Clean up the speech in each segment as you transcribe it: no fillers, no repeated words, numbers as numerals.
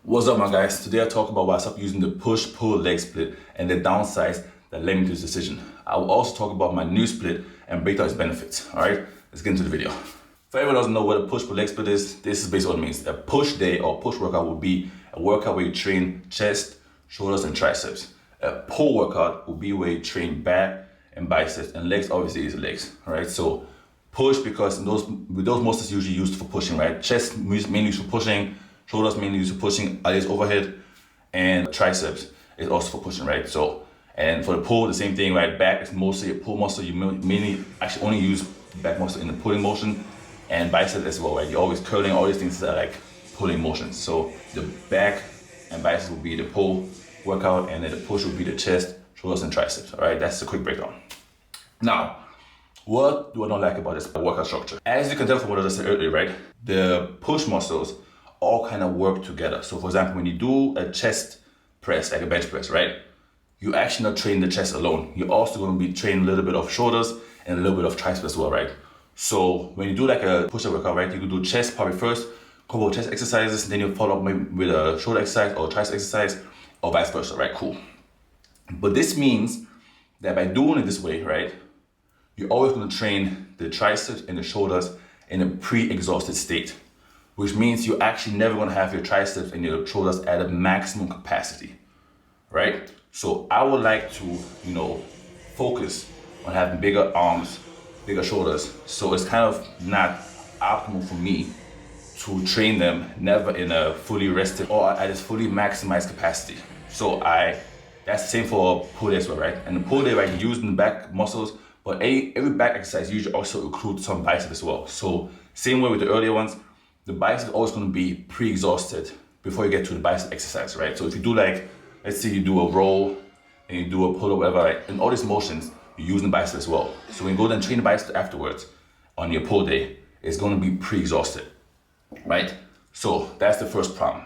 What's up, my guys? Today I talk about why I stopped using the push-pull leg split and the downsides that led me to this decision. I will also talk about my new split and break down its benefits. All right, let's get into the video. For everyone who doesn't know what a push-pull leg split is, this is basically what it means. A push day or push workout will be a workout where you train chest, shoulders, and triceps. A pull workout will be where you train back and biceps, and legs obviously is legs. All right, so push because those muscles usually used for pushing, right? Chest mainly used for pushing. Shoulders mainly used for pushing, ideas overhead, and triceps is also for pushing, right? So, and for the pull, the same thing, right? Back is mostly a pull muscle. You mainly actually only use back muscle in the pulling motion, and biceps as well, right? You're always curling, all these things are like pulling motions. So the back and biceps will be the pull workout, and then the push will be the chest, shoulders, and triceps. All right, that's a quick breakdown. Now, what do I not like about this workout structure? As you can tell from what I just said earlier, right? The push muscles all kind of work together. So for example, when you do a chest press, like a bench press, right? You actually not train the chest alone. You're also going to be training a little bit of shoulders and a little bit of triceps as well, right? So when you do like a push-up workout, right? You could do chest probably first, couple of chest exercises, then you follow up maybe with a shoulder exercise or tricep exercise or vice versa, right? Cool. But this means that by doing it this way, right? You're always going to train the triceps and the shoulders in a pre-exhausted state, which means you're actually never going to have your triceps and your shoulders at a maximum capacity, right? So I would like to, focus on having bigger arms, bigger shoulders. So it's kind of not optimal for me to train them never in a fully rested or at its fully maximized capacity. So that's the same for pull day as well, right? And the pull day, right, you're using the back muscles, but every back exercise usually also includes some bicep as well. So same way with the earlier ones, the bicep is always going to be pre-exhausted before you get to the bicep exercise, right? So if you do like, let's say you do a roll and you do a pull or whatever, right? In all these motions, you're using the bicep as well. So when you go then train the bicep afterwards on your pull day, it's going to be pre-exhausted, right? So that's the first problem.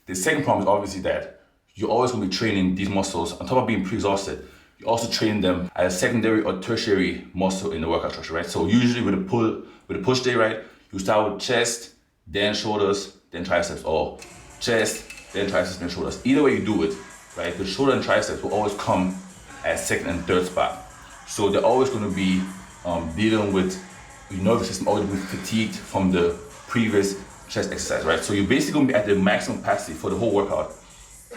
The second problem is obviously that you're always going to be training these muscles on top of being pre-exhausted. You're also training them as a secondary or tertiary muscle in the workout structure, right? So usually with a push day, right? You start with chest, then shoulders, then triceps, or chest, then triceps, then shoulders. Either way you do it, right, the shoulder and triceps will always come at second and third spot. So they're always going to be dealing with your nervous system, always being fatigued from the previous chest exercise, right? So you're basically going to be at the maximum capacity for the whole workout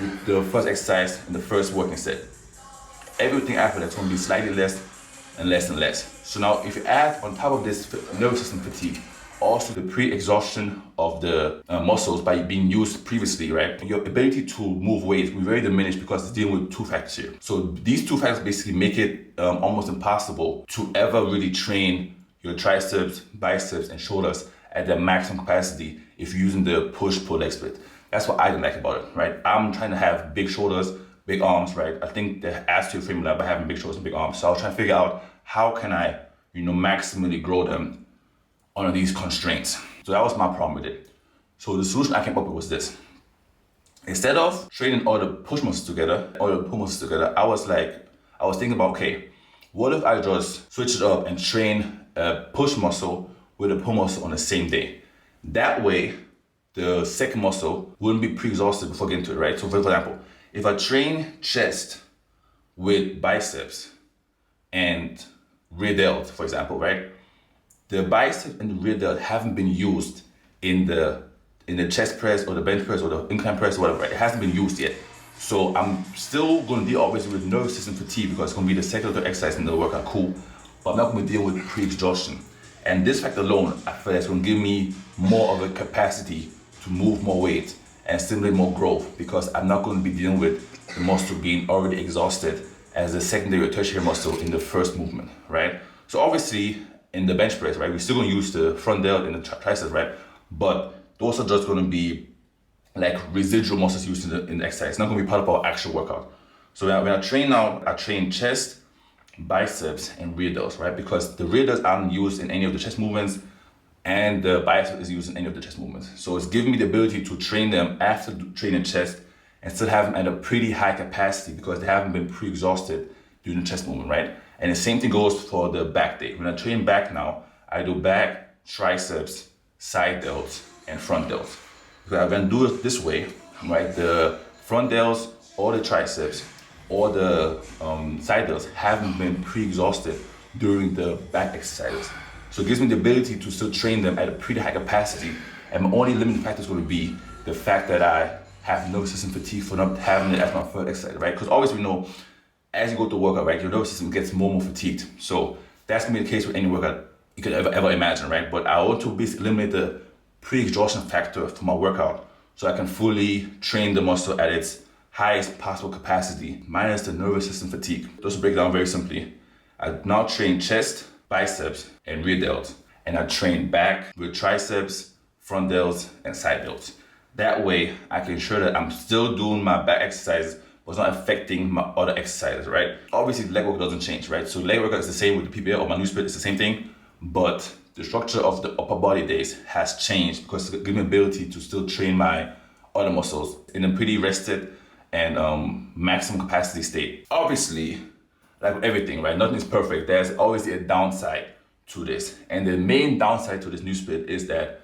with the first exercise and the first working set. Everything after that's going to be slightly less and less and less. So now if you add on top of this nervous system fatigue, also the pre-exhaustion of the muscles by being used previously, right? Your ability to move weight will be very diminished because it's dealing with two factors here. So these two factors basically make it almost impossible to ever really train your triceps, biceps, and shoulders at their maximum capacity if you're using the push-pull leg split. That's what I don't like about it, right? I'm trying to have big shoulders, big arms, right? I think that adds to your frame by having big shoulders and big arms. So I was trying to figure out how can I, maximally grow them under these constraints. So that was my problem with it. So the solution I came up with was this. Instead of training all the push muscles together, all the pull muscles together, I was thinking about, okay, what if I just switch it up and train a push muscle with a pull muscle on the same day? That way, the second muscle wouldn't be pre-exhausted before getting to it, right? So for example, if I train chest with biceps and rear delt, for example, right? The bicep and the rear delt haven't been used in the chest press or the bench press or the incline press or whatever, right? It hasn't been used yet. So I'm still going to deal obviously with nervous system fatigue because it's going to be the second or third exercise in the workout, cool. But I'm not going to deal with pre-exhaustion. And this fact alone, I feel that's going to give me more of a capacity to move more weight and stimulate more growth because I'm not going to be dealing with the muscle being already exhausted as a secondary or tertiary muscle in the first movement, right? So obviously, in the bench press, right, we're still going to use the front delt and the triceps, right? But those are just going to be like residual muscles used in the exercise. It's not going to be part of our actual workout. So when I train now, I train chest, biceps, and rear delts, right? Because the rear delts aren't used in any of the chest movements, and the bicep is used in any of the chest movements. So it's giving me the ability to train them after training chest and still have them at a pretty high capacity because they haven't been pre-exhausted during the chest movement, right? And the same thing goes for the back day. When I train back now, I do back, triceps, side delts, and front delts. Because when I do it this way, right? The front delts or the triceps or the side delts haven't been pre-exhausted during the back exercises. So it gives me the ability to still train them at a pretty high capacity. And my only limiting factor is going to be the fact that I have nervous system fatigue for not having it as my first exercise, right? Because always we know, as you go to workout, right, your nervous system gets more and more fatigued. So that's gonna be the case with any workout you could ever imagine, right? But I want to basically eliminate the pre-exhaustion factor for my workout so I can fully train the muscle at its highest possible capacity, minus the nervous system fatigue. Just to break it down very simply, I now train chest, biceps, and rear delts. And I train back with triceps, front delts, and side delts. That way, I can ensure that I'm still doing my back exercises, but it's not affecting my other exercises, right? Obviously, leg work doesn't change, right? So leg workout is the same with the PPL or my new split, it's the same thing, but the structure of the upper body days has changed because it gives me the ability to still train my other muscles in a pretty rested and maximum capacity state. Obviously, like with everything, right? Nothing is perfect. There's always a downside to this. And the main downside to this new split is that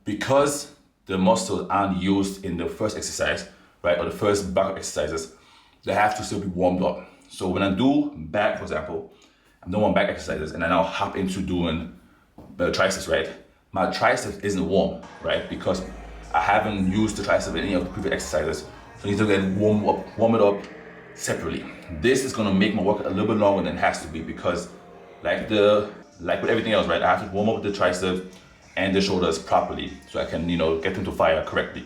because the muscles aren't used in the first exercise, right, or the first back exercises, they have to still be warmed up. So when I do back, for example, I'm doing back exercises and I now hop into doing the triceps, right? My triceps isn't warm, right? Because I haven't used the tricep in any of the previous exercises. So I need to get warm it up separately. This is gonna make my workout a little bit longer than it has to be because like with everything else, right? I have to warm up the triceps and the shoulders properly so I can, get them to fire correctly.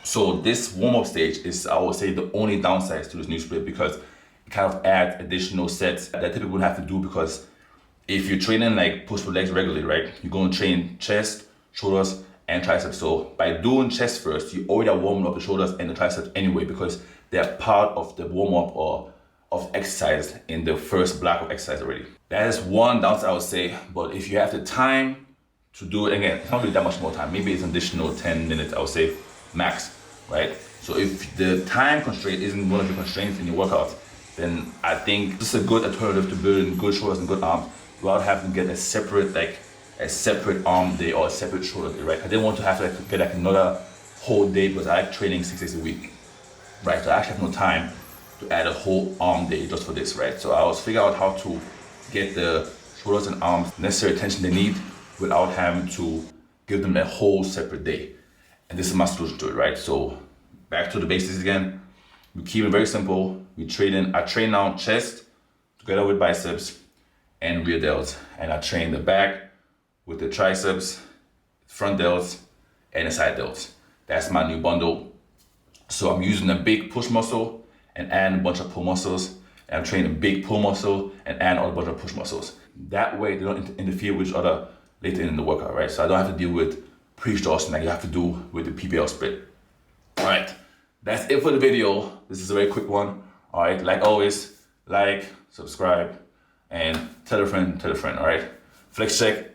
So this warm-up stage is, I would say, the only downside to this new split because it kind of adds additional sets that typically would have to do because if you're training like push-pull legs regularly, right, you're going to train chest, shoulders, and triceps. So by doing chest first, you already are warming up the shoulders and the triceps anyway because they're part of the warm-up or of exercise in the first block of exercise already. That is one downside I would say, but if you have the time to do it, again, it's not really that much more time. Maybe it's an additional 10 minutes, I would say, max, right? So if the time constraint isn't one of the constraints in your workout, then I think this is a good alternative to building good shoulders and good arms without having to get a separate arm day or a separate shoulder day, right? I didn't want to have to get another whole day because I like training 6 days a week, right? So I actually have no time to add a whole arm day just for this, right? So I was figuring out how to get the shoulders and arms necessary attention they need without having to give them a whole separate day. And this is my solution to it, right? So back to the basics again. We keep it very simple. I train now chest together with biceps and rear delts. And I train the back with the triceps, front delts, and the side delts. That's my new bundle. So I'm using a big push muscle and adding a bunch of pull muscles. And I'm training a big pull muscle and adding a bunch of push muscles. That way they don't interfere with each other later in the workout, right? So I don't have to deal with pre-exhaustion like you have to do with the PPL split. All right, that's it for the video. This is a very quick one. All right, like always, like, subscribe, and tell a friend, all right? Flex check.